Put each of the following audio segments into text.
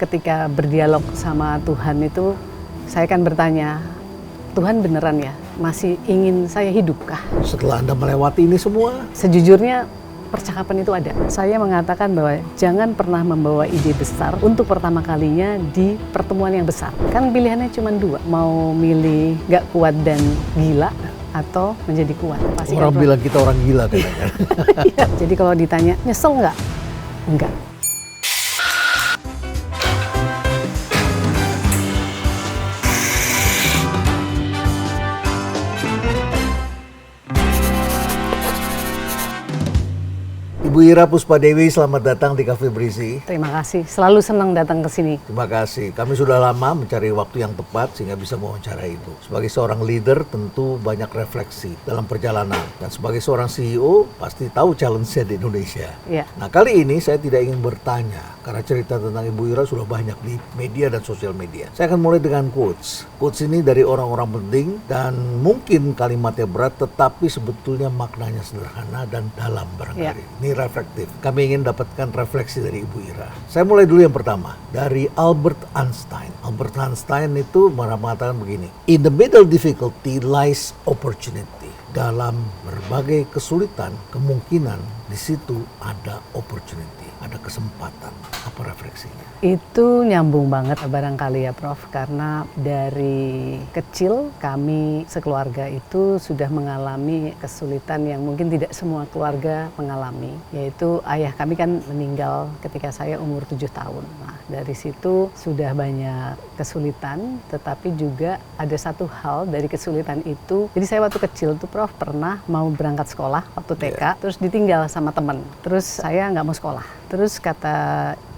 ketika berdialog sama Tuhan itu, saya kan bertanya, Tuhan beneran ya masih ingin saya hidupkah? Setelah Anda melewati ini semua? Sejujurnya percakapan itu ada. Saya mengatakan bahwa jangan pernah membawa ide besar untuk pertama kalinya di pertemuan yang besar. Kan pilihannya cuma dua, mau milih gak kuat dan gila atau menjadi kuat. Pasti orang bilang kita orang gila katanya. Iya. Jadi kalau ditanya, nyesel nggak? Enggak. Ibu Ira Puspadewi, selamat datang di Cafe Berisi. Terima kasih, selalu senang datang ke sini. Terima kasih. Kami sudah lama mencari waktu yang tepat sehingga bisa mewawancara Ibu. Sebagai seorang leader tentu banyak refleksi dalam perjalanan. Dan sebagai seorang CEO pasti tahu challenge-nya di Indonesia. Ya. Nah, kali ini saya tidak ingin bertanya karena cerita tentang Ibu Ira sudah banyak di media dan sosial media. Saya akan mulai dengan quotes. Quotes ini dari orang-orang penting dan mungkin kalimatnya berat tetapi sebetulnya maknanya sederhana dan dalam barangkali. Ya. Ini reflektif. Kami ingin dapatkan refleksi dari Ibu Ira. Saya mulai dulu yang pertama, dari Albert Einstein. Albert Einstein itu mengatakan begini, in the middle difficulty lies opportunity. Dalam berbagai kesulitan, kemungkinan di situ ada opportunity, ada kesempatan. Apa refleksinya? Itu nyambung banget barangkali ya Prof, karena dari kecil kami sekeluarga itu sudah mengalami kesulitan yang mungkin tidak semua keluarga mengalami, yaitu ayah kami kan meninggal ketika saya umur 7 tahun. Nah, dari situ sudah banyak kesulitan, tetapi juga ada satu hal dari kesulitan itu. Jadi saya waktu kecil tuh Prof pernah mau berangkat sekolah waktu TK, terus ditinggal sama teman. Terus saya nggak mau sekolah. Terus kata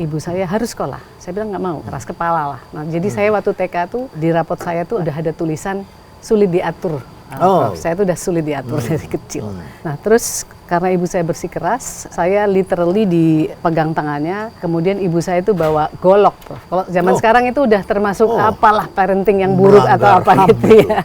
ibu saya harus sekolah. Saya bilang nggak mau, keras kepala lah. Nah, jadi saya waktu TK tuh di rapot saya tuh udah ada tulisan sulit diatur. Prof, saya tuh udah sulit diatur dari kecil. Nah, terus karena ibu saya bersikeras, saya literally dipegang tangannya. Kemudian ibu saya itu bawa golok, Prof. Kalau zaman sekarang itu udah termasuk apalah parenting yang buruk atau apa gitu ya.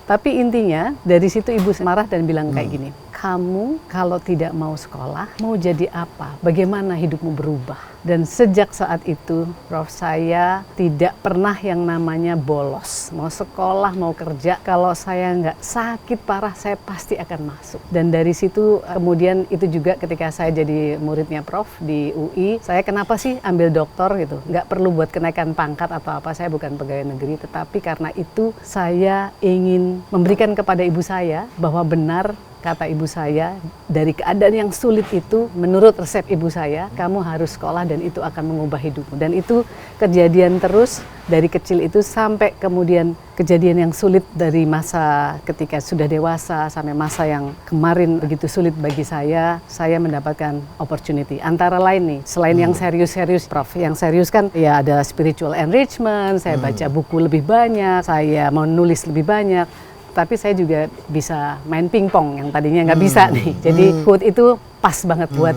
Tapi intinya dari situ ibu marah dan bilang kayak gini, kamu kalau tidak mau sekolah, mau jadi apa? Bagaimana hidupmu berubah? Dan sejak saat itu, Prof, saya tidak pernah yang namanya bolos. Mau sekolah, mau kerja, kalau saya nggak sakit parah, saya pasti akan masuk. Dan dari situ, kemudian itu juga ketika saya jadi muridnya Prof di UI, saya kenapa sih ambil doktor gitu? Nggak perlu buat kenaikan pangkat atau apa, saya bukan pegawai negeri, tetapi karena itu saya ingin memberikan kepada ibu saya bahwa benar, kata ibu saya, dari keadaan yang sulit itu, menurut resep ibu saya, kamu harus sekolah dan itu akan mengubah hidupmu. Dan itu kejadian terus dari kecil itu sampai kemudian kejadian yang sulit dari masa ketika sudah dewasa sampai masa yang kemarin begitu sulit bagi saya mendapatkan opportunity. Antara lain nih, selain yang serius-serius, Prof, yang serius kan ya ada spiritual enrichment, saya baca buku lebih banyak, saya mau nulis lebih banyak. Tapi saya juga bisa main pingpong yang tadinya nggak bisa nih. Jadi quote itu pas banget buat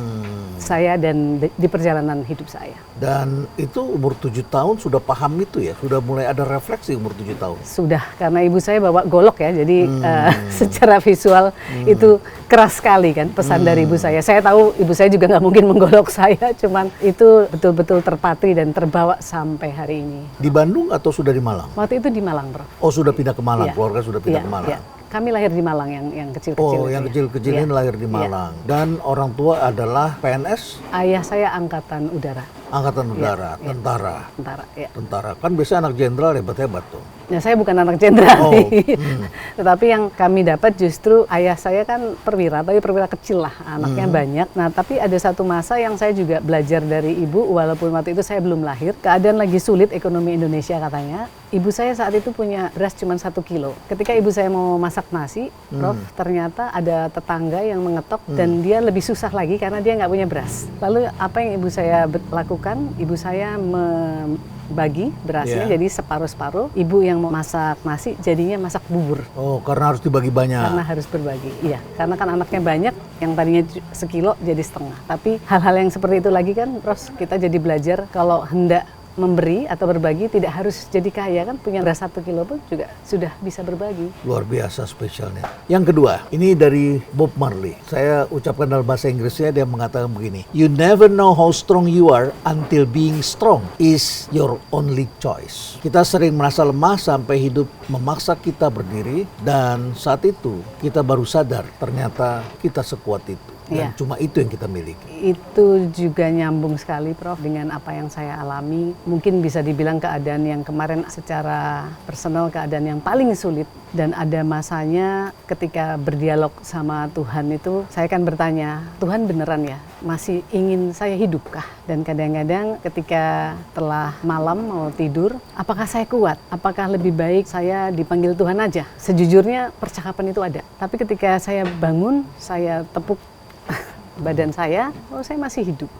saya dan di perjalanan hidup saya. Dan itu umur 7 tahun sudah paham itu ya? Sudah mulai ada refleksi umur 7 tahun? Sudah, karena ibu saya bawa golok ya, jadi secara visual itu keras sekali kan pesan dari ibu saya. Saya tahu ibu saya juga nggak mungkin menggolok saya, cuman itu betul-betul terpatri dan terbawa sampai hari ini. Di Bandung atau sudah di Malang? Waktu itu di Malang, Prof. Oh, sudah pindah ke Malang, Iya. keluarga sudah pindah Iya, ke Malang. iya. Kami lahir di Malang yang kecil-kecil. Oh, yang kecil-kecil ini Iya. lahir di Malang. Dan orang tua adalah PNS? Ayah saya Angkatan Udara. Angkatan Udara, Iya. Tentara. Tentara, ya. Tentara. Kan biasanya anak jenderal hebat-hebat tuh. Ya, saya bukan anak jenderal, Oh, tetapi yang kami dapat justru ayah saya kan perwira, tapi perwira kecil lah, anaknya banyak. Nah, tapi ada satu masa yang saya juga belajar dari ibu, walaupun waktu itu saya belum lahir, keadaan lagi sulit ekonomi Indonesia katanya. Ibu saya saat itu punya beras cuma 1 kilo. Ketika ibu saya mau masak nasi, Prof, ternyata ada tetangga yang mengetok dan dia lebih susah lagi karena dia nggak punya beras. Lalu apa yang ibu saya lakukan? Ibu saya bagi berasnya jadi separuh-separuh. Ibu yang mau masak nasi jadinya masak bubur. Oh, karena harus dibagi banyak. Karena harus berbagi, iya. Karena kan anaknya banyak, yang tadinya sekilo jadi setengah. Tapi hal-hal yang seperti itu lagi kan, Prof, kita jadi belajar kalau hendak memberi atau berbagi tidak harus jadi kaya kan, punya beras 1 kilo pun juga sudah bisa berbagi. Luar biasa spesialnya. Yang kedua, ini dari Bob Marley. Saya ucapkan dalam bahasa Inggrisnya, dia mengatakan begini. You never know how strong you are until being strong is your only choice. Kita sering merasa lemah sampai hidup memaksa kita berdiri, dan saat itu kita baru sadar ternyata kita sekuat itu. Dan cuma itu yang kita miliki. Itu juga nyambung sekali Prof dengan apa yang saya alami. Mungkin bisa dibilang keadaan yang kemarin secara personal keadaan yang paling sulit. Dan ada masanya ketika berdialog sama Tuhan itu saya kan bertanya, Tuhan beneran ya masih ingin saya hidupkah? Dan kadang-kadang ketika telah malam mau tidur, apakah saya kuat? Apakah lebih baik saya dipanggil Tuhan aja? Sejujurnya percakapan itu ada. Tapi ketika saya bangun, saya tepuk badan saya, oh saya masih hidup.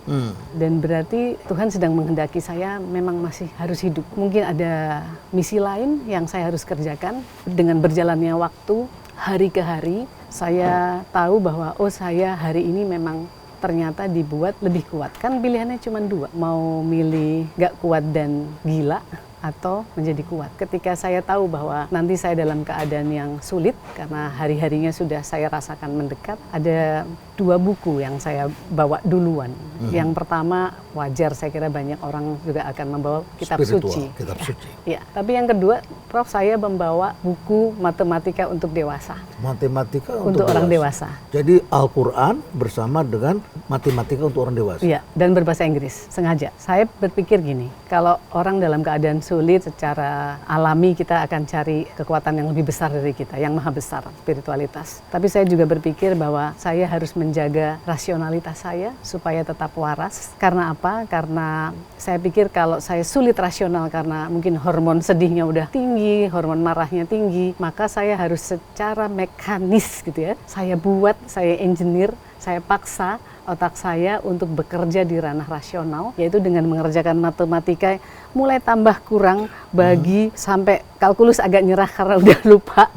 Dan berarti Tuhan sedang menghendaki saya memang masih harus hidup. Mungkin ada misi lain yang saya harus kerjakan. Dengan berjalannya waktu, hari ke hari, saya tahu bahwa oh saya hari ini memang ternyata dibuat lebih kuat. Kan pilihannya cuma 2, mau milih gak kuat dan gila, atau menjadi kuat. Ketika saya tahu bahwa nanti saya dalam keadaan yang sulit, karena hari-harinya sudah saya rasakan mendekat, ada 2 buku yang saya bawa duluan. Yang pertama, wajar saya kira banyak orang juga akan membawa kitab Spiritual, suci. kitab suci. Ya, tapi yang kedua, Prof, saya membawa buku matematika untuk dewasa. Matematika Untuk orang dewasa. Jadi Al-Quran bersama dengan matematika untuk orang dewasa. Iya, dan berbahasa Inggris, sengaja. Saya berpikir gini, kalau orang dalam keadaan sulit secara alami kita akan cari kekuatan yang lebih besar dari kita, yang maha besar, spiritualitas. Tapi saya juga berpikir bahwa saya harus menjaga rasionalitas saya supaya tetap waras. Karena apa? Karena saya pikir kalau saya sulit rasional karena mungkin hormon sedihnya udah tinggi, hormon marahnya tinggi, maka saya harus secara mekanis gitu ya. Saya buat, saya engineer, saya paksa otak saya untuk bekerja di ranah rasional, yaitu dengan mengerjakan matematika mulai tambah kurang bagi sampai kalkulus agak nyerah karena udah lupa.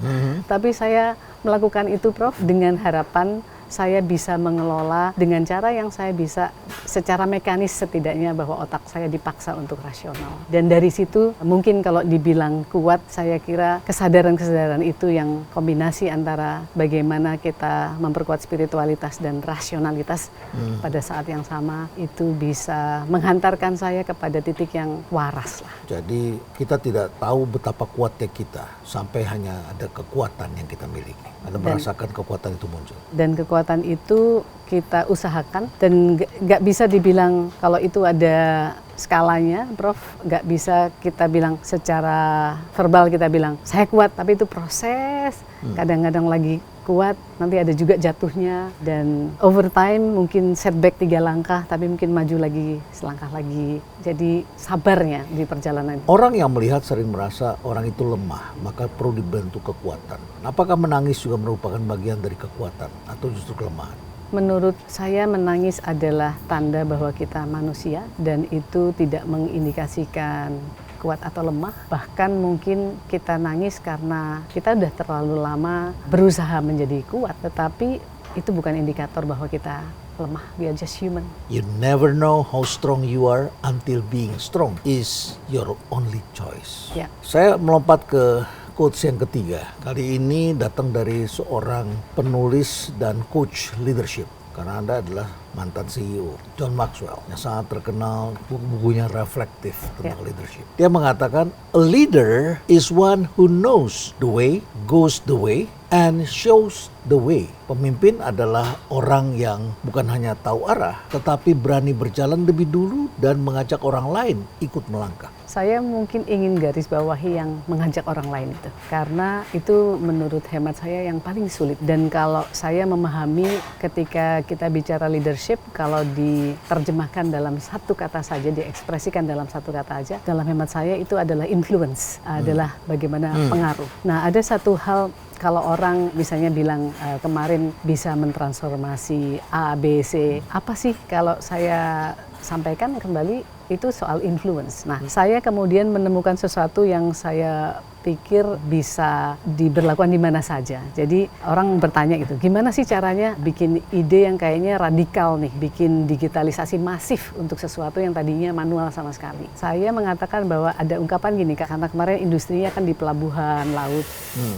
Tapi saya melakukan itu Prof dengan harapan saya bisa mengelola dengan cara yang saya bisa secara mekanis setidaknya bahwa otak saya dipaksa untuk rasional. Dan dari situ mungkin kalau dibilang kuat, saya kira kesadaran-kesadaran itu yang kombinasi antara bagaimana kita memperkuat spiritualitas dan rasionalitas pada saat yang sama itu bisa menghantarkan saya kepada titik yang waras lah. Jadi kita tidak tahu betapa kuatnya kita sampai hanya ada kekuatan yang kita miliki. Ada merasakan kekuatan itu muncul. Dan kekuatan itu kita usahakan dan nggak bisa dibilang kalau itu ada skalanya, Prof. Nggak bisa kita bilang secara verbal kita bilang saya kuat, tapi itu proses. Kadang-kadang lagi kuat, nanti ada juga jatuhnya dan over time mungkin setback 3 langkah, tapi mungkin maju lagi selangkah lagi. Jadi sabarnya di perjalanan. Orang yang melihat sering merasa orang itu lemah, maka perlu dibentuk kekuatan. Apakah menangis juga merupakan bagian dari kekuatan atau justru kelemahan? Menurut saya menangis adalah tanda bahwa kita manusia dan itu tidak mengindikasikan kuat atau lemah. Bahkan mungkin kita nangis karena kita udah terlalu lama berusaha menjadi kuat, tetapi itu bukan indikator bahwa kita lemah. We are just human. You never know how strong you are until being strong is your only choice. Ya. Saya melompat ke quotes yang ketiga. Kali ini datang dari seorang penulis dan coach leadership. Karena Anda adalah mantan CEO, John Maxwell, yang sangat terkenal buku-bukunya reflektif tentang leadership. Dia mengatakan, a leader is one who knows the way, goes the way, and shows the way. Pemimpin adalah orang yang bukan hanya tahu arah, tetapi berani berjalan lebih dulu dan mengajak orang lain ikut melangkah. Saya mungkin ingin garis bawahi yang mengajak orang lain itu. Karena itu menurut hemat saya yang paling sulit. Dan kalau saya memahami ketika kita bicara leadership, kalau diterjemahkan dalam satu kata saja, diekspresikan dalam satu kata aja, dalam hemat saya itu adalah influence, adalah bagaimana pengaruh. Nah, ada satu hal kalau orang misalnya bilang kemarin bisa mentransformasi A, B, C, apa sih kalau saya sampaikan kembali itu soal influence. Nah, saya kemudian menemukan sesuatu yang saya pikir bisa diberlakukan di mana saja. Jadi orang bertanya gitu, gimana sih caranya bikin ide yang kayaknya radikal nih, bikin digitalisasi masif untuk sesuatu yang tadinya manual sama sekali. Saya mengatakan bahwa ada ungkapan gini, karena kemarin industrinya kan di pelabuhan laut,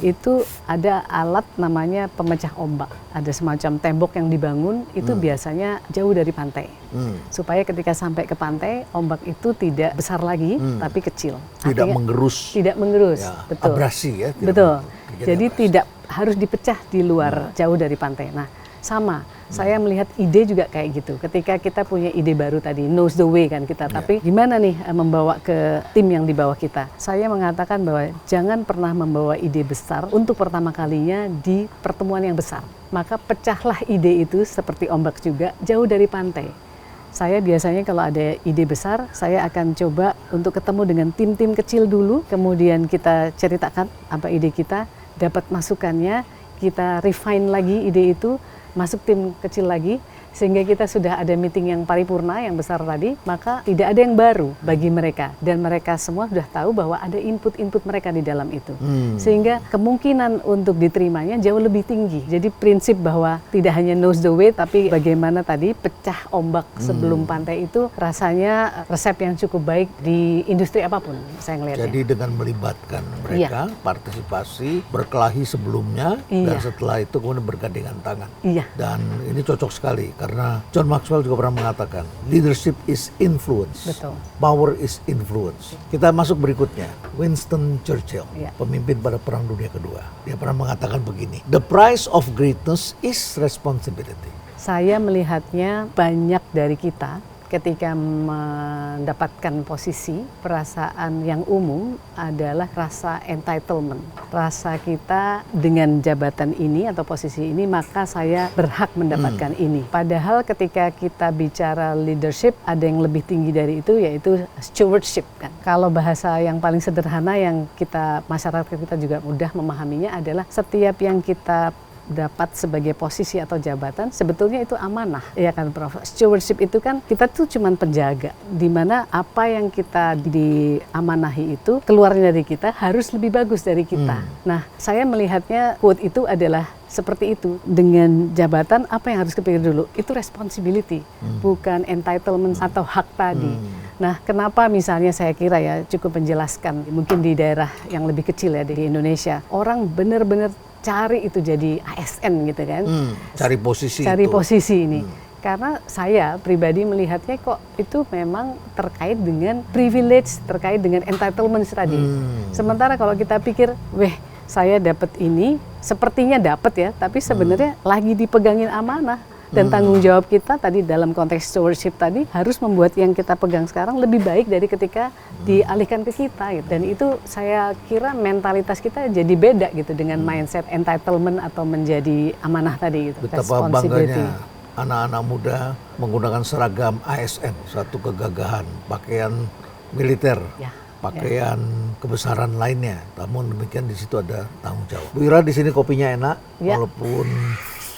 itu ada alat namanya pemecah ombak. Ada semacam tembok yang dibangun, itu biasanya jauh dari pantai. Supaya ketika sampai ke pantai, ombak itu tidak besar lagi, tapi kecil. Tidak Artinya, mengerus. Tidak mengerus, Ya, betul. abrasi ya. Betul. Terjadi Jadi abrasi. tidak harus dipecah di luar jauh dari pantai. Nah, sama. Saya melihat ide juga kayak gitu. Ketika kita punya ide baru tadi, knows the way kan kita. Tapi gimana nih membawa ke tim yang di bawah kita? Saya mengatakan bahwa jangan pernah membawa ide besar untuk pertama kalinya di pertemuan yang besar. Maka pecahlah ide itu seperti ombak juga jauh dari pantai. Saya biasanya kalau ada ide besar, saya akan coba untuk ketemu dengan tim-tim kecil dulu, kemudian kita ceritakan apa ide kita, dapat masukannya, kita refine lagi ide itu, masuk tim kecil lagi, sehingga kita sudah ada meeting yang paripurna, yang besar tadi, maka tidak ada yang baru bagi mereka. Dan mereka semua sudah tahu bahwa ada input-input mereka di dalam itu. Sehingga kemungkinan untuk diterimanya jauh lebih tinggi. Jadi prinsip bahwa tidak hanya knows the way, tapi bagaimana tadi pecah ombak sebelum pantai itu rasanya resep yang cukup baik di industri apapun, saya ngelihatnya. Jadi dengan melibatkan mereka, partisipasi, berkelahi sebelumnya, dan setelah itu kemudian bergandengan tangan. Iya. Dan ini cocok sekali, karena John Maxwell juga pernah mengatakan, leadership is influence, Betul. power is influence. Kita masuk berikutnya, Winston Churchill, Iya. pemimpin pada Perang Dunia Kedua. Dia pernah mengatakan begini, the price of greatness is responsibility. Saya melihatnya banyak dari kita ketika mendapatkan posisi, perasaan yang umum adalah rasa entitlement. Rasa kita dengan jabatan ini atau posisi ini, maka saya berhak mendapatkan ini. Padahal ketika kita bicara leadership, ada yang lebih tinggi dari itu, yaitu stewardship kan. Kalau bahasa yang paling sederhana yang kita, masyarakat kita juga mudah memahaminya adalah setiap yang kita dapat sebagai posisi atau jabatan sebetulnya itu amanah, ya kan Prof. Stewardship itu kan kita tuh cuman penjaga, di mana apa yang kita diamanahi itu keluarnya dari kita harus lebih bagus dari kita. Nah, saya melihatnya quote itu adalah seperti itu. Dengan jabatan apa yang harus dipikir dulu? Itu responsibility, bukan entitlement atau hak tadi. Nah, kenapa misalnya saya kira ya cukup menjelaskan, mungkin di daerah yang lebih kecil ya di Indonesia, orang benar-benar cari itu jadi ASN gitu kan. Cari posisi Cari itu. posisi ini. Karena saya pribadi melihatnya kok itu memang terkait dengan privilege, terkait dengan entitlement tadi. Sementara kalau kita pikir, saya dapat ini, sepertinya dapat ya, tapi sebenarnya lagi dipegangin amanah. Dan tanggung jawab kita tadi dalam konteks stewardship tadi harus membuat yang kita pegang sekarang lebih baik dari ketika dialihkan ke kita gitu. Dan itu saya kira mentalitas kita jadi beda gitu dengan mindset entitlement atau menjadi amanah tadi gitu. Betapa bangganya anak-anak muda menggunakan seragam ASN, satu kegagahan, pakaian militer. Pakaian kebesaran lainnya, namun demikian di situ ada tanggung jawab. Bu Ira, di sini kopinya enak, walaupun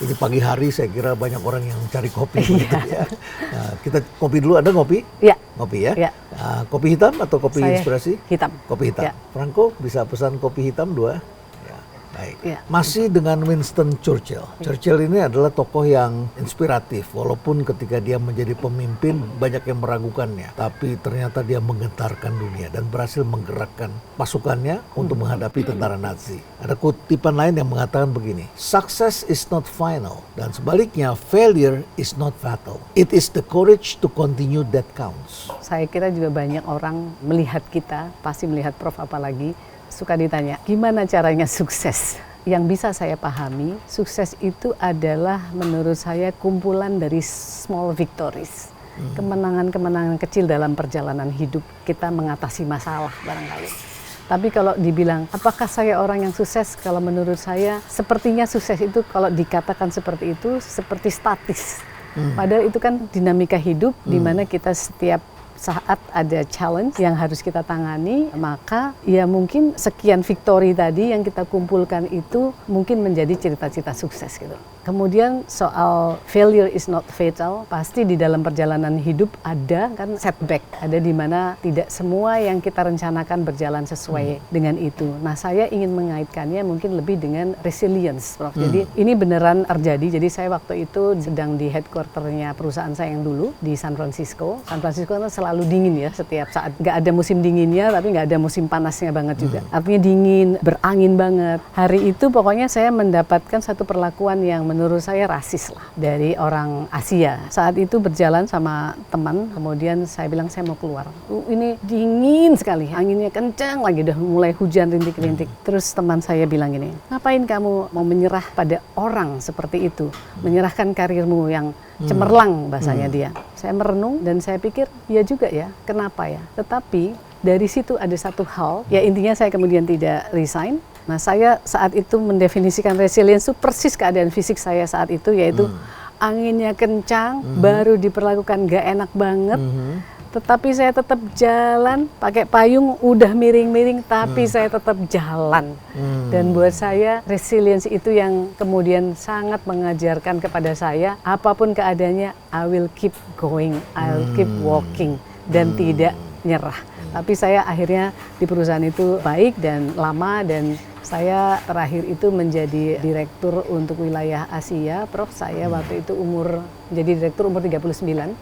ini pagi hari saya kira banyak orang yang cari kopi begitu ya. Nah, kita kopi dulu, ada ngopi? Iya. Ngopi ya? Nah, kopi hitam atau kopi Saya inspirasi? hitam. Kopi hitam. Franco bisa pesan kopi hitam 2? Ya, baik. Masih dengan Winston Churchill. Churchill ini adalah tokoh yang inspiratif, walaupun ketika dia menjadi pemimpin banyak yang meragukannya, tapi ternyata dia menggentarkan dunia dan berhasil menggerakkan pasukannya untuk menghadapi tentara Nazi. Ada kutipan lain yang mengatakan begini, success is not final, dan sebaliknya failure is not fatal. It is the courage to continue that counts. Saya kira juga banyak orang melihat kita, pasti melihat Prof apalagi, suka ditanya, gimana caranya sukses? Yang bisa saya pahami, sukses itu adalah menurut saya kumpulan dari small victories. Kemenangan-kemenangan kecil dalam perjalanan hidup kita mengatasi masalah barangkali. Tapi kalau dibilang, apakah saya orang yang sukses? Kalau menurut saya, sepertinya sukses itu kalau dikatakan seperti itu, seperti statis. Padahal itu kan dinamika hidup, di mana kita setiap saat ada challenge yang harus kita tangani, maka ya mungkin sekian victory tadi yang kita kumpulkan itu mungkin menjadi cerita-cerita sukses gitu. Kemudian soal failure is not fatal, pasti di dalam perjalanan hidup ada kan setback, ada di mana tidak semua yang kita rencanakan berjalan sesuai dengan itu. Nah, saya ingin mengaitkannya mungkin lebih dengan resilience, Prof. Jadi ini beneran terjadi. Jadi saya waktu itu sedang di headquarternya perusahaan saya yang dulu di San Francisco. San Francisco kan selalu dingin ya setiap saat. Nggak ada musim dinginnya, tapi nggak ada musim panasnya banget juga. Artinya dingin, berangin banget. Hari itu pokoknya saya mendapatkan satu perlakuan yang menurut saya rasis lah dari orang Asia. Saat itu berjalan sama teman, kemudian saya bilang saya mau keluar. Ini dingin sekali, anginnya kencang lagi, udah mulai hujan rintik-rintik. Terus teman saya bilang gini, ngapain kamu mau menyerah pada orang seperti itu? Menyerahkan karirmu yang cemerlang bahasanya dia. Saya merenung dan saya pikir, ya juga ya, kenapa ya? Tetapi dari situ ada satu hal, ya intinya saya kemudian tidak resign. Nah, saya saat itu mendefinisikan resilience itu persis keadaan fisik saya saat itu, yaitu anginnya kencang, baru diperlakukan gak enak banget, tetapi saya tetap jalan, pakai payung udah miring-miring, tapi saya tetap jalan. Dan buat saya resilience itu yang kemudian sangat mengajarkan kepada saya, apapun keadaannya, I will keep going, I will keep walking, dan tidak nyerah. Tapi saya akhirnya di perusahaan itu baik dan lama, dan saya terakhir itu menjadi direktur untuk wilayah Asia, Prof. Saya waktu itu menjadi direktur umur 39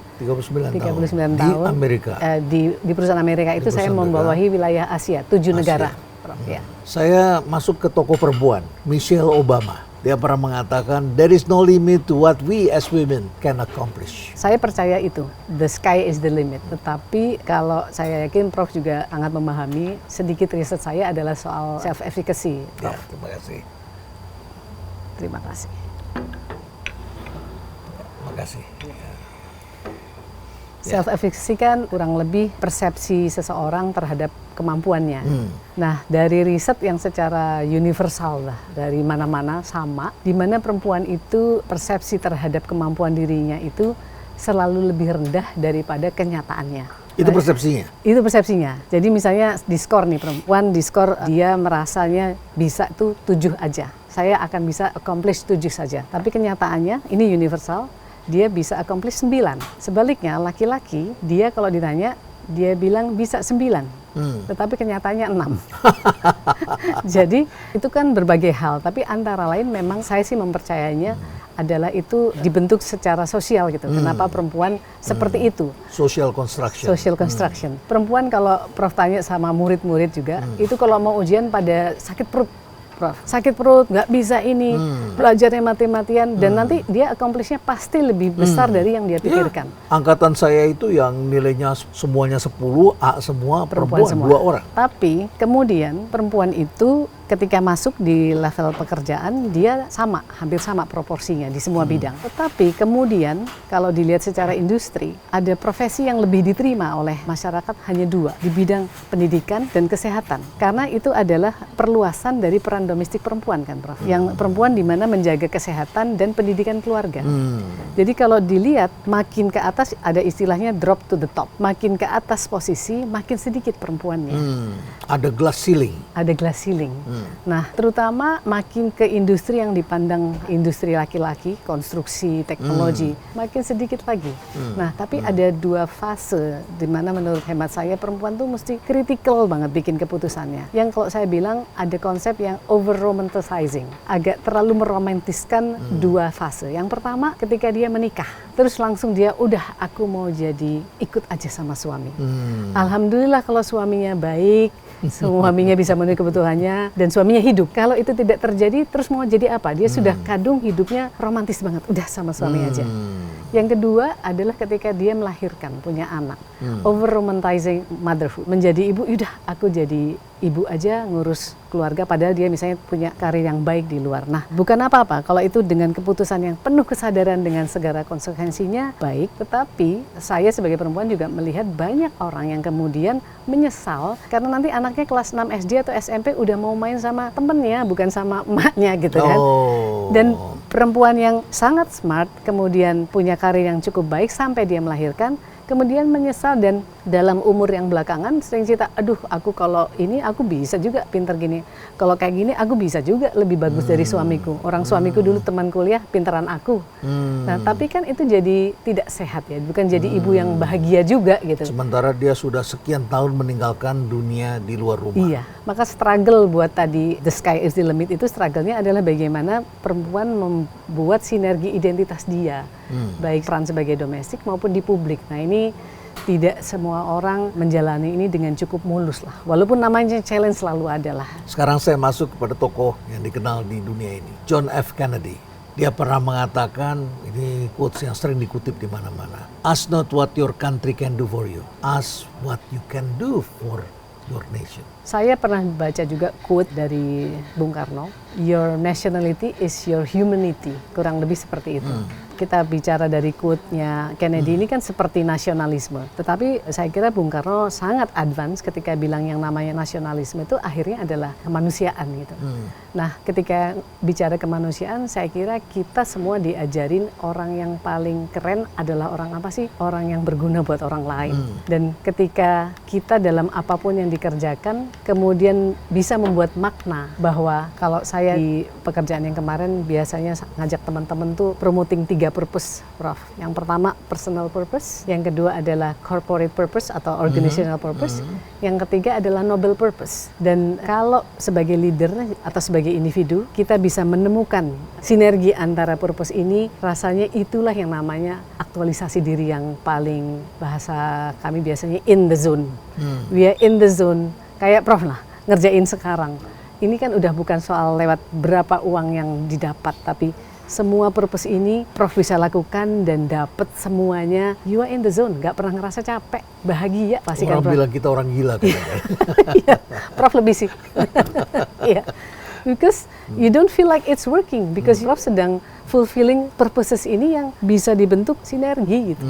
tahun. Di Amerika? Di perusahaan Amerika itu saya membawahi wilayah Asia, 7 negara, Prof. Ya. Saya masuk ke tokoh perempuan, Michelle Obama. Dia pernah mengatakan, there is no limit to what we as women can accomplish. Saya percaya itu, the sky is the limit. Tetapi kalau saya yakin Prof juga sangat memahami, sedikit riset saya adalah soal self-efficacy, Prof. Ya, terima kasih. Terima kasih. Terima kasih. Self-efficacy kan kurang lebih persepsi seseorang terhadap kemampuannya. Nah, dari riset yang secara universal lah, dari mana-mana sama, di mana perempuan itu persepsi terhadap kemampuan dirinya itu selalu lebih rendah daripada kenyataannya. Itu persepsinya? Itu persepsinya. Jadi misalnya diskor nih, perempuan diskor dia merasanya bisa tuh 7 aja. Saya akan bisa accomplish 7 saja. Tapi kenyataannya ini universal, dia bisa accomplish 9. Sebaliknya laki-laki, dia kalau ditanya, dia bilang bisa 9. Tetapi kenyataannya 6. Jadi itu kan berbagai hal, tapi antara lain memang saya sih mempercayainya adalah itu dibentuk secara sosial gitu. Kenapa perempuan seperti itu? Social construction. Social construction. Perempuan kalau Prof tanya sama murid-murid juga, itu kalau mau ujian pada sakit perut, Prof. Sakit perut, nggak bisa ini, belajarnya mati-matian, dan nanti dia accomplishnya pasti lebih besar dari yang dia pikirkan. Ya, angkatan saya itu yang nilainya semuanya 10, A semua, perempuan semua. 2 orang. Tapi kemudian perempuan itu ketika masuk di level pekerjaan, dia sama, hampir sama proporsinya di semua bidang. Tetapi kemudian kalau dilihat secara industri, ada profesi yang lebih diterima oleh masyarakat hanya 2, di bidang pendidikan dan kesehatan. Karena itu adalah perluasan dari peran domestik perempuan kan, Prof. Yang perempuan di mana menjaga kesehatan dan pendidikan keluarga. Jadi kalau dilihat makin ke atas ada istilahnya drop to the top. Makin ke atas posisi, makin sedikit perempuannya. Ada glass ceiling. Ada glass ceiling. Nah, terutama makin ke industri yang dipandang industri laki-laki, konstruksi, teknologi, makin sedikit lagi. Nah, tapi ada 2 fase di mana menurut hemat saya perempuan tuh mesti critical banget bikin keputusannya. Yang kalau saya bilang ada konsep yang over romanticizing, agak terlalu meromantiskan 2 fase. Yang pertama ketika dia menikah, terus langsung dia udah aku mau jadi ikut aja sama suami. Alhamdulillah kalau suaminya baik, suaminya bisa memenuhi kebutuhannya dan suaminya hidup. Kalau itu tidak terjadi, terus mau jadi apa? Dia sudah kadung hidupnya romantis banget, udah sama suami aja. Yang kedua adalah ketika dia melahirkan, punya anak. Over romanticizing motherhood. Menjadi ibu, udah aku jadi ibu aja ngurus keluarga, padahal dia misalnya punya karir yang baik di luar. Nah, bukan apa-apa kalau itu dengan keputusan yang penuh kesadaran dengan segala konsekuensinya baik, tetapi saya sebagai perempuan juga melihat banyak orang yang kemudian menyesal karena nanti anaknya kelas 6 SD atau SMP udah mau main sama temennya, bukan sama emaknya gitu kan. Dan perempuan yang sangat smart kemudian punya karir yang cukup baik sampai dia melahirkan, kemudian menyesal dan dalam umur yang belakangan sering cerita, aduh aku kalau ini aku bisa juga pinter gini, kalau kayak gini aku bisa juga lebih bagus dari suamiku. Orang suamiku dulu teman kuliah pinteran aku. Nah tapi kan itu jadi tidak sehat ya, bukan jadi ibu yang bahagia juga gitu. Sementara dia sudah sekian tahun meninggalkan dunia di luar rumah. Iya, maka struggle buat tadi the sky is the limit itu struggle-nya adalah bagaimana perempuan membuat sinergi identitas dia, baik peran sebagai domestik maupun di publik. Nah ini tidak semua orang menjalani ini dengan cukup mulus lah. Walaupun namanya challenge selalu ada lah. Sekarang saya masuk kepada tokoh yang dikenal di dunia ini, John F. Kennedy. Dia pernah mengatakan, ini quotes yang sering dikutip di mana-mana. Ask not what your country can do for you. Ask what you can do for your nation. Saya pernah baca juga quote dari Bung Karno. Your nationality is your humanity. Kurang lebih seperti itu. Kita bicara dari quote-nya Kennedy ini kan seperti nasionalisme. Tetapi saya kira Bung Karno sangat advance ketika bilang yang namanya nasionalisme itu akhirnya adalah kemanusiaan gitu. Nah ketika bicara kemanusiaan saya kira kita semua diajarin orang yang paling keren adalah orang apa sih? Orang yang berguna buat orang lain. Dan ketika kita dalam apapun yang dikerjakan kemudian bisa membuat makna bahwa kalau saya di pekerjaan yang kemarin biasanya ngajak teman-teman tuh promoting 3 purpose, Prof. Yang pertama personal purpose, yang kedua adalah corporate purpose atau organizational purpose, yang ketiga adalah noble purpose. Dan kalau sebagai leader atau sebagai individu kita bisa menemukan sinergi antara purpose ini, rasanya itulah yang namanya aktualisasi diri yang paling bahasa kami biasanya in the zone. We are in the zone, kayak Prof lah, ngerjain sekarang. Ini kan udah bukan soal lewat berapa uang yang didapat, tapi semua purpose ini Prof bisa lakukan dan dapat semuanya. You are in the zone, nggak pernah ngerasa capek, bahagia pasti kan Orang Prof. bilang kita orang gila kan. Iya, Prof lebih sih. Iya. Because you don't feel like it's working, because Prof sedang fulfilling purposes ini yang bisa dibentuk sinergi gitu.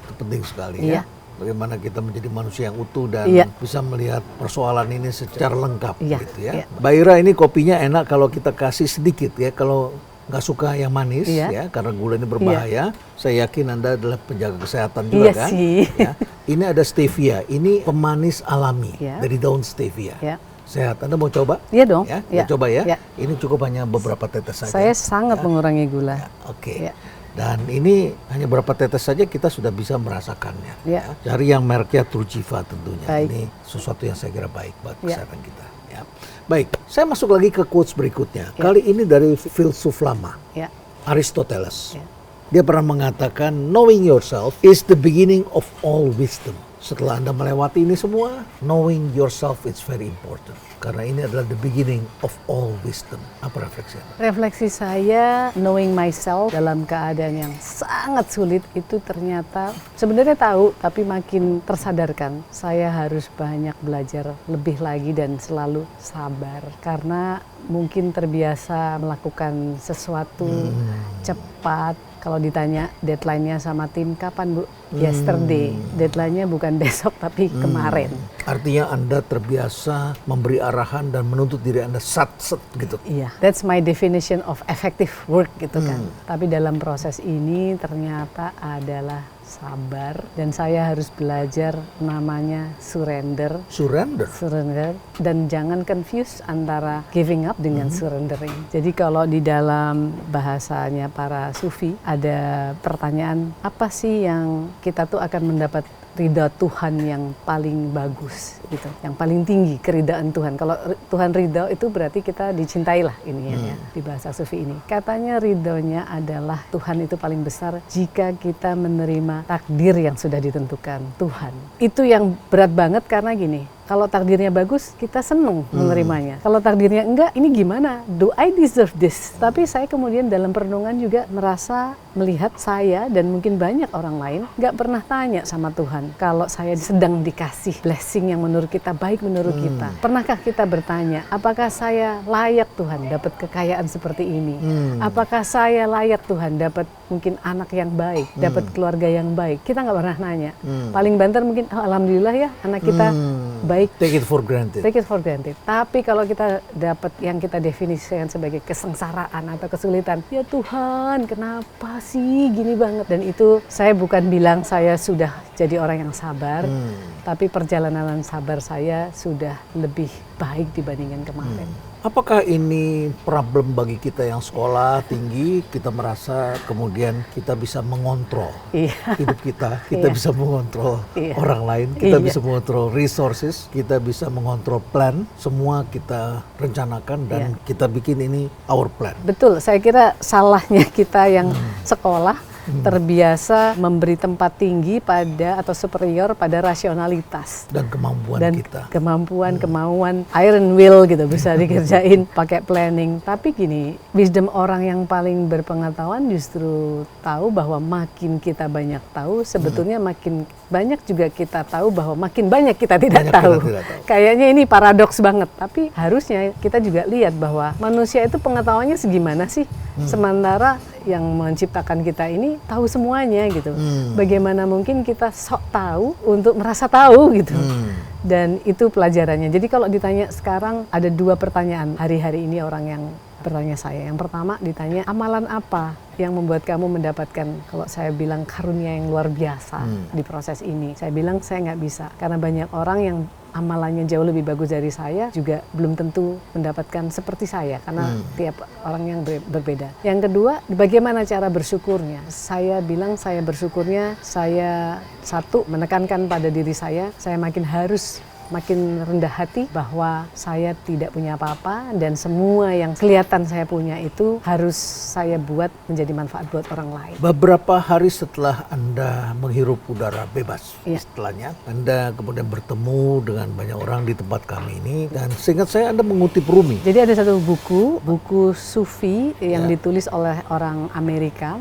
Itu penting sekali Iya. ya. Bagaimana kita menjadi manusia yang utuh dan Iya. bisa melihat persoalan ini secara lengkap Iya, gitu ya. iya. Mbak Ira, ini kopinya enak kalau kita kasih sedikit ya. Kalau nggak suka yang manis Iya. ya, karena gula ini berbahaya. Saya yakin Anda adalah penjaga kesehatan juga Iya kan. sih. Ya. Ini ada stevia, ini pemanis alami Iya. dari daun stevia. Iya. Sehat, Anda mau coba? Iya dong. Ya, Iya. mau coba ya. Iya. Ini cukup hanya beberapa tetes saja. Saya sangat mengurangi gula. Oke. Iya. Dan ini hanya beberapa tetes saja kita sudah bisa merasakannya. Iya. Cari yang mereknya Trujiva tentunya. Baik. Ini sesuatu yang saya kira baik buat Iya. kesehatan kita. Ya. Baik, saya masuk lagi ke quotes berikutnya. Iya. Kali ini dari filsuf lama, Ya. Aristoteles. Iya. Dia pernah mengatakan, knowing yourself is the beginning of all wisdom. Setelah Anda melewati ini semua, knowing yourself is very important. Karena ini adalah the beginning of all wisdom. Apa refleksi Anda? Refleksi saya, knowing myself dalam keadaan yang sangat sulit itu ternyata sebenarnya tahu, tapi makin tersadarkan. Saya harus banyak belajar lebih lagi dan selalu sabar. Karena mungkin terbiasa melakukan sesuatu cepat. Kalau ditanya deadline-nya sama tim, kapan Bu? Yesterday. Deadline-nya bukan besok tapi kemarin. Artinya Anda terbiasa memberi arahan dan menuntut diri Anda sat-set gitu. Iya, that's my definition of effective work gitu kan. Tapi dalam proses ini ternyata adalah sabar dan saya harus belajar namanya surrender. Surrender. Surrender dan jangan confuse antara giving up dengan surrendering. Jadi kalau di dalam bahasanya para sufi ada pertanyaan apa sih yang kita tuh akan mendapat ridha Tuhan yang paling bagus gitu, yang paling tinggi keridaan Tuhan. Kalau Tuhan ridha itu berarti kita dicintai lah ini ya di bahasa sufi ini. Katanya ridhonya adalah Tuhan itu paling besar jika kita menerima takdir yang sudah ditentukan Tuhan. Itu yang berat banget karena gini, kalau takdirnya bagus kita seneng menerimanya. Kalau takdirnya enggak, ini gimana? Do I deserve this? Tapi saya kemudian dalam perenungan juga merasa melihat saya dan mungkin banyak orang lain nggak pernah tanya sama Tuhan kalau saya sedang dikasih blessing yang menurut kita baik menurut kita. Pernahkah kita bertanya, apakah saya layak Tuhan dapat kekayaan seperti ini? Apakah saya layak Tuhan dapat mungkin anak yang baik, dapat keluarga yang baik? Kita nggak pernah nanya. Paling banter mungkin, oh, alhamdulillah ya anak kita baik. Take it for granted. Take it for granted. Tapi kalau kita dapat yang kita definisikan sebagai kesengsaraan atau kesulitan, ya Tuhan, kenapa masih gini banget. Dan itu saya bukan bilang saya sudah jadi orang yang sabar, tapi perjalanan sabar saya sudah lebih baik dibandingkan kemarin. Apakah ini problem bagi kita yang sekolah tinggi, kita merasa kemudian kita bisa mengontrol hidup kita bisa mengontrol orang lain, kita bisa mengontrol resources, kita bisa mengontrol plan, semua kita rencanakan dan kita bikin ini our plan. Betul, saya kira salahnya kita yang sekolah terbiasa memberi tempat tinggi pada atau superior pada rasionalitas dan kemampuan dan kita. Kemauan iron will gitu bisa dikerjain pakai planning. Tapi gini, wisdom orang yang paling berpengetahuan justru tahu bahwa makin kita banyak tahu, sebetulnya makin banyak juga kita tahu bahwa makin banyak kita tidak tahu. Kayaknya ini paradoks banget, tapi harusnya kita juga lihat bahwa manusia itu pengetahuannya segimana sih? Sementara yang menciptakan kita ini tahu semuanya gitu. Bagaimana mungkin kita sok tahu untuk merasa tahu gitu. Dan itu pelajarannya. Jadi kalau ditanya sekarang ada 2 pertanyaan hari-hari ini orang yang bertanya saya. Yang pertama ditanya, amalan apa yang membuat kamu mendapatkan, kalau saya bilang karunia yang luar biasa di proses ini. Saya bilang saya nggak bisa, karena banyak orang yang amalannya jauh lebih bagus dari saya juga belum tentu mendapatkan seperti saya, karena tiap orang yang berbeda. Yang kedua, bagaimana cara bersyukurnya? Saya bilang saya bersyukurnya, saya satu menekankan pada diri saya makin rendah hati bahwa saya tidak punya apa-apa dan semua yang kelihatan saya punya itu harus saya buat menjadi manfaat buat orang lain. Beberapa hari setelah Anda menghirup udara bebas, setelahnya Anda kemudian bertemu dengan banyak orang di tempat kami ini, dan seingat saya Anda mengutip Rumi. Jadi ada satu buku Sufi yang ditulis oleh orang Amerika,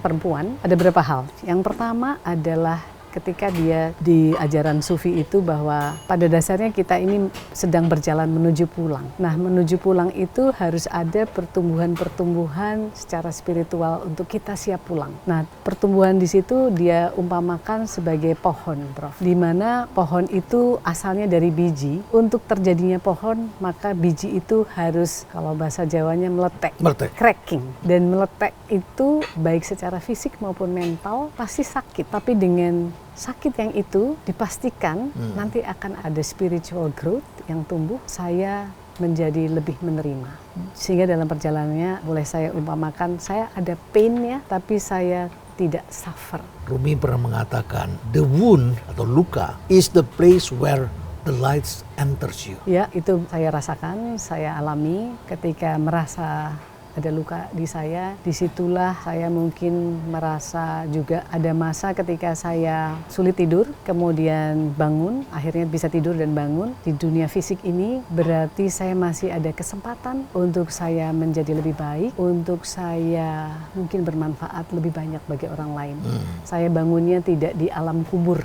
perempuan. Ada beberapa hal. Yang pertama adalah ketika dia di ajaran Sufi itu bahwa pada dasarnya kita ini sedang berjalan menuju pulang. Nah, menuju pulang itu harus ada pertumbuhan-pertumbuhan secara spiritual untuk kita siap pulang. Nah, pertumbuhan di situ dia umpamakan sebagai pohon, Prof. Di mana pohon itu asalnya dari biji. Untuk terjadinya pohon, maka biji itu harus, kalau bahasa Jawanya, meletek. Cracking. Dan meletek itu baik secara fisik maupun mental pasti sakit. Tapi dengan sakit yang itu dipastikan nanti akan ada spiritual growth yang tumbuh, saya menjadi lebih menerima. Sehingga dalam perjalanannya boleh saya umpamakan, saya ada pain-nya tapi saya tidak suffer. Rumi pernah mengatakan, the wound atau luka is the place where the light enters you. Ya, itu saya rasakan, saya alami ketika merasa ada luka di saya. Disitulah saya mungkin merasa juga ada masa ketika saya sulit tidur, kemudian bangun, akhirnya bisa tidur dan bangun. Di dunia fisik ini berarti saya masih ada kesempatan untuk saya menjadi lebih baik, untuk saya mungkin bermanfaat lebih banyak bagi orang lain. Saya bangunnya tidak di alam kubur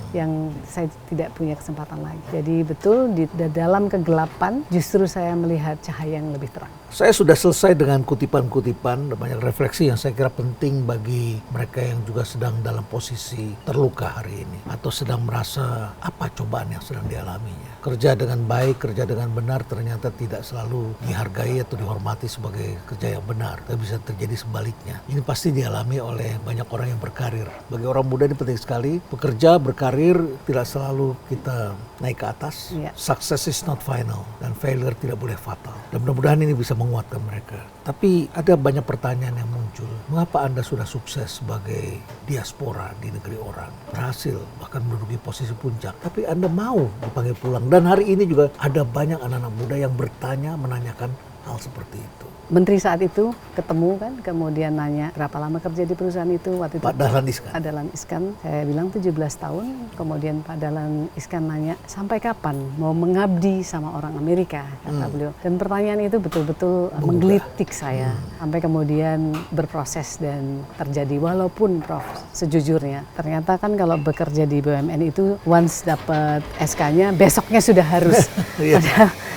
yang saya tidak punya kesempatan lagi. Jadi betul di dalam kegelapan justru saya melihat cahaya yang lebih terang. Saya sudah selesai dengan kutipan-kutipan, banyak refleksi yang saya kira penting bagi mereka yang juga sedang dalam posisi terluka hari ini atau sedang merasa apa cobaan yang sedang dialaminya. Kerja dengan baik, kerja dengan benar ternyata tidak selalu dihargai atau dihormati sebagai kerja yang benar. Tapi bisa terjadi sebaliknya. Ini pasti dialami oleh banyak orang yang berkarir. Bagi orang muda ini penting sekali, bekerja, berkarir tidak selalu kita naik ke atas. Success is not final dan failure tidak boleh fatal. Dan mudah-mudahan ini bisa menguatkan mereka. Tapi ada banyak pertanyaan yang muncul. Mengapa Anda sudah sukses sebagai diaspora di negeri orang, berhasil bahkan menduduki posisi puncak, tapi Anda mau dipanggil pulang? Dan hari ini juga ada banyak anak-anak muda yang menanyakan hal seperti itu. Menteri saat itu ketemu kan, kemudian nanya berapa lama kerja di perusahaan itu waktu itu. Pak Dahlan Iskan. Pak Dahlan Iskan, saya bilang 17 tahun. Kemudian Pak Dahlan Iskan nanya, sampai kapan mau mengabdi sama orang Amerika, kata beliau. Dan pertanyaan itu betul-betul menggelitik saya. Sampai kemudian berproses dan terjadi. Walaupun Prof, sejujurnya, ternyata kan kalau bekerja di BUMN itu once dapat SK-nya, besoknya sudah harus.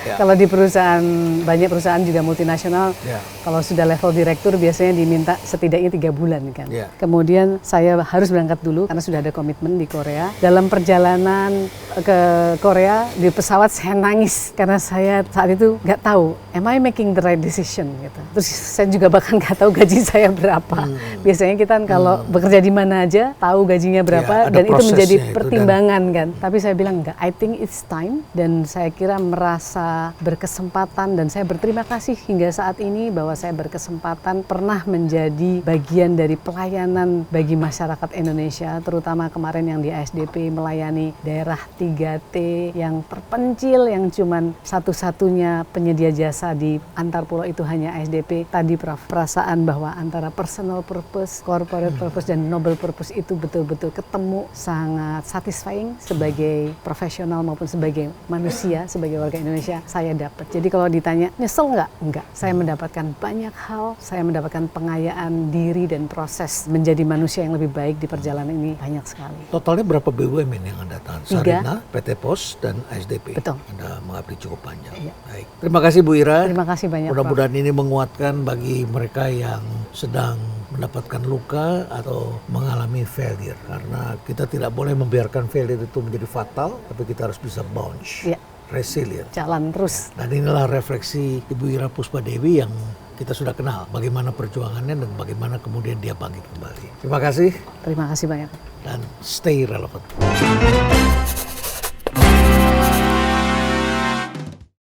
Ya. Kalau di perusahaan, banyak perusahaan juga multinasional, Ya. kalau sudah level direktur biasanya diminta setidaknya 3 bulan kan. Ya. Kemudian saya harus berangkat dulu karena sudah ada komitmen di Korea. Dalam perjalanan ke Korea di pesawat saya nangis karena saya saat itu nggak tahu, am I making the right decision gitu. Terus saya juga bahkan nggak tahu gaji saya berapa. Biasanya kita kalau bekerja di mana aja tahu gajinya berapa Ya, ada dan itu prosesnya menjadi itu, pertimbangan kan. Tapi saya bilang enggak, I think it's time, dan saya kira merasa berkesempatan dan saya berterima kasih hingga saat ini bahwa saya berkesempatan pernah menjadi bagian dari pelayanan bagi masyarakat Indonesia, terutama kemarin yang di ASDP melayani daerah 3T yang terpencil, yang cuman satu-satunya penyedia jasa di antar pulau itu hanya ASDP. Tadi Prof, perasaan bahwa antara personal purpose, corporate purpose, dan noble purpose itu betul-betul ketemu, sangat satisfying sebagai profesional maupun sebagai manusia, sebagai warga Indonesia, saya dapat. Jadi kalau ditanya, nyesel nggak? Enggak. Saya mendapatkan banyak hal, saya mendapatkan pengayaan diri dan proses menjadi manusia yang lebih baik di perjalanan ini banyak sekali. Totalnya berapa BUMN yang Anda tahan? 3. Sarina, PT Pos, dan ASDP. Betul. Anda mengabdi cukup panjang. Iya. Baik. Terima kasih Bu Ira. Terima kasih banyak, Prof. Mudah-mudahan ini menguatkan bagi mereka yang sedang mendapatkan luka atau mengalami failure. Karena kita tidak boleh membiarkan failure itu menjadi fatal, tapi kita harus bisa bounce. Iya. Resilient. Jalan terus. Dan inilah refleksi Ibu Ira Puspadewi yang kita sudah kenal. Bagaimana perjuangannya dan bagaimana kemudian dia bangkit kembali. Terima kasih Terima kasih banyak. dan stay relevant.